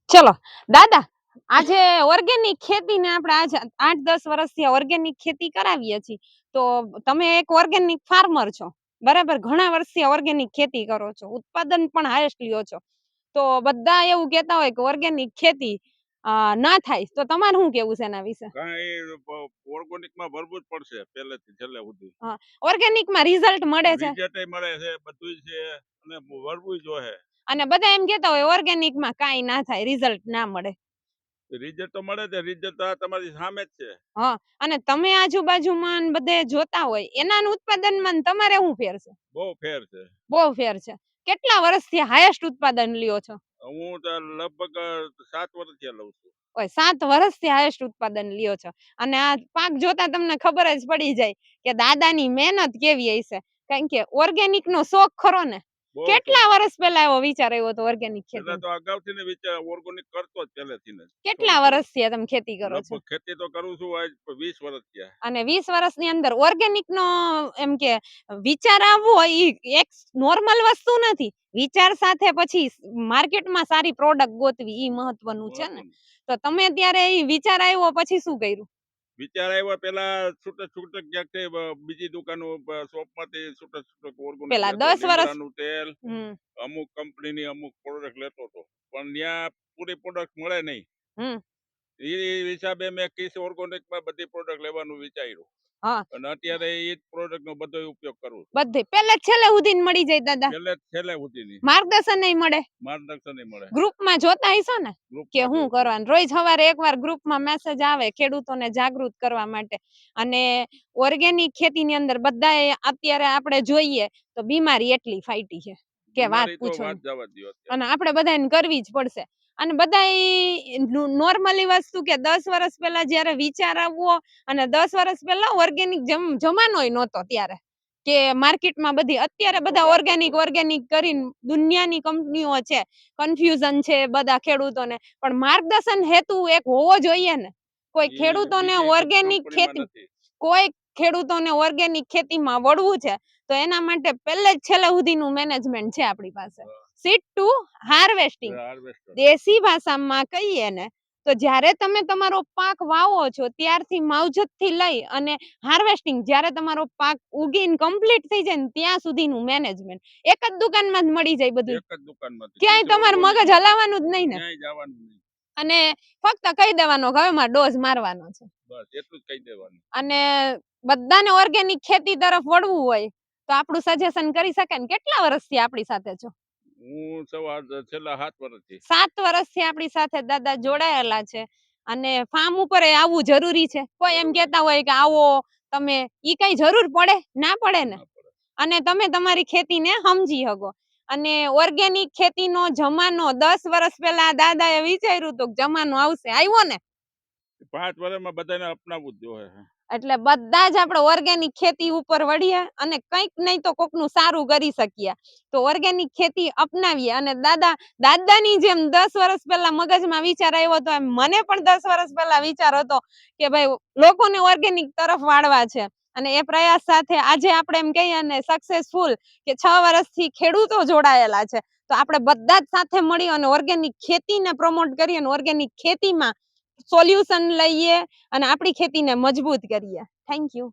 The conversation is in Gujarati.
ચલો દાદા, આજે ઓર્ગેનિક ખેતી ને આપણે આજે 8-10 વર્ષથી ઓર્ગેનિક ખેતી કરાવીએ છીએ. તો તમે એક ઓર્ગેનિક ફાર્મર છો, બરાબર? ઘણા વર્ષથી ઓર્ગેનિક ખેતી કરો છો, ઉત્પાદન પણ હાઈએસ્ટ લ્યો છો. તો બધા એવું કહેતા હોય કે ઓર્ગેનિક ખેતી ના થાય, તો તમારું શું કેવું છે એના વિશે? ઓર્ગેનિક માં ભરવું જ પડશે પહેલેથી છેલ્લે સુધી. હા, ઓર્ગેનિક માં રિઝલ્ટ મળે છે, રિઝલ્ટ મળે છે, બધું છે, અને ભરવું જોઈએ. અને બધા એમ કહેતા હોય ઓર્ગેનિક માં કાંઈ ના થાય, રિઝલ્ટ ના મળે. રિઝલ્ટ તો મળે છે, રિઝલ્ટ તમારી સામે જ છે. હા, અને તમે આજુબાજુમાં બધે જોતા હોય એના ઉત્પાદનમાં તમારે શું ફેર છે? બહુ ફેર છે. બહુ ફેર છે. કેટલા વર્ષથી હાઈએસ્ટ ઉત્પાદન લ્યો છો? હું તો લગભગ 7 વર્ષથી લઉં છું. ઓય, 7 વર્ષથી હાઈએસ્ટ ઉત્પાદન લ્યો છો, અને આ પાક જોતા તમને ખબર જ પડી જાય કે દાદાની મહેનત કેવી હશે. કારણ કે ઓર્ગેનિક નો શોખ ખરો ને? કેટલા વર્ષ પહેલા એવો વિચાર આવ્યો હતો ઓર્ગેનિક ખેતી? પેલા તો અગાઉથી ને વિચાર ઓર્ગેનિક કરતો જ પહેલેથી ને. કેટલા વર્ષથી તમે ખેતી કરો છો? લગભગ ખેતી તો કરું છું આજ 20 વર્ષ થયા. અને 20 વર્ષની અંદર ઓર્ગેનિક નો એમ કે વિચાર આવવો ઈ એક નોર્મલ વસ્તુ નથી. વિચાર સાથે પછી માર્કેટમાં સારી પ્રોડક્ટ ગોતવી ઈ મહત્વનું છે ને. તો તમે ત્યારે ઈ વિચાર આવ્યો પછી શું કર્યું? વિચાર આવ્યો પેલા છૂટક છૂટક ક્યાંક બીજી દુકાનો શોપ માંથી છૂટક છૂટક ઓર્ગેનિક પેલા 10 વર્ષ લીમડાનું તેલ, અમુક કંપનીની અમુક પ્રોડક્ટ લેતો હતો, પણ ત્યાં પૂરી પ્રોડક્ટ મળે નહીં. એ હિસાબે મેં કિસ ઓર્ગેનિક માં બધી પ્રોડક્ટ લેવાનું વિચાર્યું. હા, અને અત્યારે એ જ પ્રોડક્ટ નો બધો ઉપયોગ કરું છું. બધી પહેલે છેલ્લે સુધી મળી જાય દાદા? છેલ્લે સુધી માર્ગદર્શન નહીં મળે? માર્ગદર્શન નહીં મળે. ગ્રુપમાં જોતા હશો ને કે શું કરવાનું? રોજ સવારે એકવાર ગ્રુપમાં મેસેજ આવે ખેડૂતોને જાગૃત કરવા માટે. અને ઓર્ગેનિક ખેતીની અંદર બધાએ અત્યારે આપણે જોઈએ તો બીમારી એટલી ફાઈટી છે કે વાત પૂછો. અને આપણે બધાને કરવી જ પડશે. અને બધા નોર્મલી વસ્તુ કે 10 વર્ષ પહેલા જયારે વિચાર આવવો, અને 10 વર્ષ પહેલા ઓર્ગેનિક જમાનોય નહોતો ત્યારે કે માર્કેટમાં બધી અત્યારે બધા ઓર્ગેનિક કરીને દુનિયાની કંપનીઓ છે, કન્ફ્યુઝન છે બધા ખેડૂતોને. પણ માર્ગદર્શન હેતુ એક હોવો જોઈએ ને. કોઈ ખેડૂતોને ઓર્ગેનિક ખેતીમાં વળવું છે તો એના માટે પહેલે જ છેલ્લે સુધીનું મેનેજમેન્ટ છે આપણી પાસે. સીડ ટુ હાર્વેસ્ટિંગ, દેશી ભાષામાં કહીએ ને તો જ્યારે તમે તમારો પાક વાવો છો ત્યારથી માવજત થી લઈ અને હાર્વેસ્ટિંગ, જ્યારે તમારો પાક ઉગીને કમ્પ્લીટ થઈ જાય ને ત્યાં સુધીનું મેનેજમેન્ટ એક જ દુકાનમાં જ મળી જાય બધું. ક્યાંય તમારે મગજ હલાવવાનું જ નહીં ને. અને ફક્ત કહી દેવાનો કે હવે મારે ડોઝ મારવાનો છે, બસ એટલું જ કહી દેવાનું. અને બધાને ઓર્ગેનિક ખેતી તરફ વળવું હોય તો આપણું સજેશન કરી શકે ને. કેટલા વર્ષથી આપણી સાથે છો? હું છેલ્લા 7 વર્ષથી. 7 વર્ષથી આપણી સાથે દાદા જોડાયેલા છે. અને ફાર્મ ઉપર આવવું જરૂરી છે. કોઈ એમ કહેતા હોય કે આવો તમે, ઈ કઈ જરૂર પડે? ના પડે ને. અને તમે તમારી ખેતીને સમજી શકો. અને ઓર્ગેનિક ખેતીનો જમાનો 10 વર્ષ પહેલા દાદાએ વિચાર્યું હતું કે જમાનો આવશે, આવ્યો ને? 5 વર્ષમાં બધાને અપનાવવું જ જોઈએ. એટલે બધા જ આપણે ઓર્ગેનિક ખેતી ઉપર વળીએ અને કંઈક નહીં તો કોકનું સારું કરી શકીએ. તો ઓર્ગેનિક ખેતી અપનાવીએ. અને દાદાની જેમ 10 વર્ષ પહેલા મગજમાં વિચાર આવ્યો હતો એમ મને પણ 10 વર્ષ પહેલા વિચાર હતો કે ભાઈ લોકોને ઓર્ગેનિક તરફ વાળવા છે. અને એ પ્રયાસ સાથે આજે આપણે એમ કહીએ ને સક્સેસફુલ કે 6 વર્ષથી ખેડૂતો જોડાયેલા છે. તો આપણે બધા જ સાથે મળી અને ઓર્ગેનિક ખેતીને પ્રમોટ કરીએ અને ઓર્ગેનિક ખેતીમાં સોલ્યુશન લઈએ અને આપણી ખેતીને મજબૂત કરીએ. Thank you.